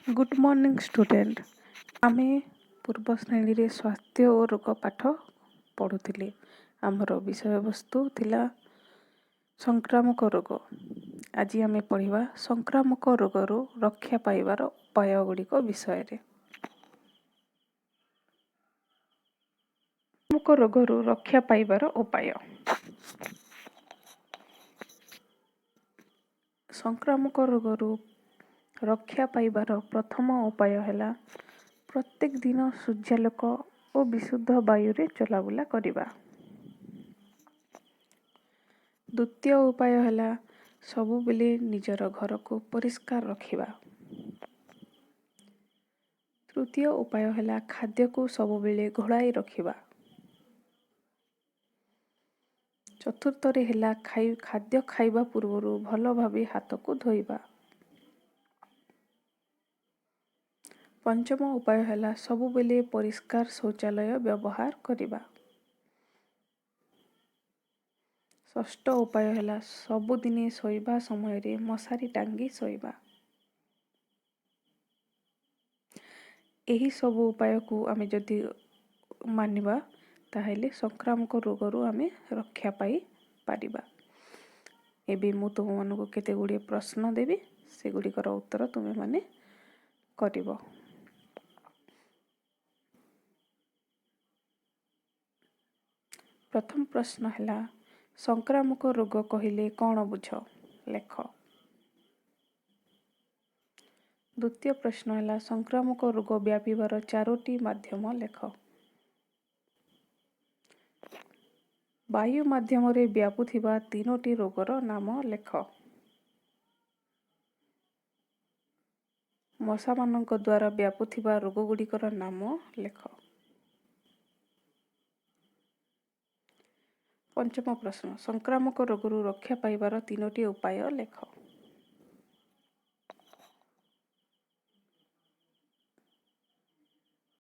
Good morning student. आमे पूर्व श्रेणी रे स्वास्थ्य और रोग पाठ पढ़ुथिले। आमर विषय वस्तु थिला संक्रामक रोग। आज आमे पढ़िबा संक्रामक रोगरू रक्षा पाइबार उपाय गुड़िक विषय रे। संक्रामक रोगरू रक्षा पाइबार उपाय। संक्रामक रोगरू रक्षा पाइबार प्रथम उपाय है प्रत्येक दिन सूर्यालोक और विशुद्ध वायु रे चलाबुला करिबा। द्वितीय उपाय है सबु बेले निजर घर को परिष्कार रखिबा। तृतीय उपाय है खाद्य को सबु बेले घोड़ाई रखिबा। चतुर्थ रे है खाद्य खाइबा पूर्वरु भल भाबे हाथ को धोइबा। पंचम उपाय है सबु बेले परिष्कार शौचालय व्यवहार करिबा। षष्ठ उपाय है सबुदिने शोइबा समय रे मशारी टांगी शोइबा। एही सबु उपाय को आमे जदि मानिबा ताहेले संक्रामक रोगरू आमे रक्षा पाई पारिबा। एबे मु तुम मानको केते गुड़िए प्रश्न देबी, से गुड़िकर उत्तर तुमे माने करिबो। प्रथम प्रश्न है संक्रामक रोग कहिले कौन बुझ? लेख। द्वितीय प्रश्न है संक्रामक रोग व्यापीबार चारोटी माध्यम लेख। वायु माध्यम रे व्यापुथिबा तीनोटी रोगर नाम लेख। मशा मानक द्वारा व्यापुथिबा रोग गुड़िकर नाम लेख। पंचम प्रश्न संक्रामक रोगरू रक्षा पाइबार तीनोटी उपाय लेख।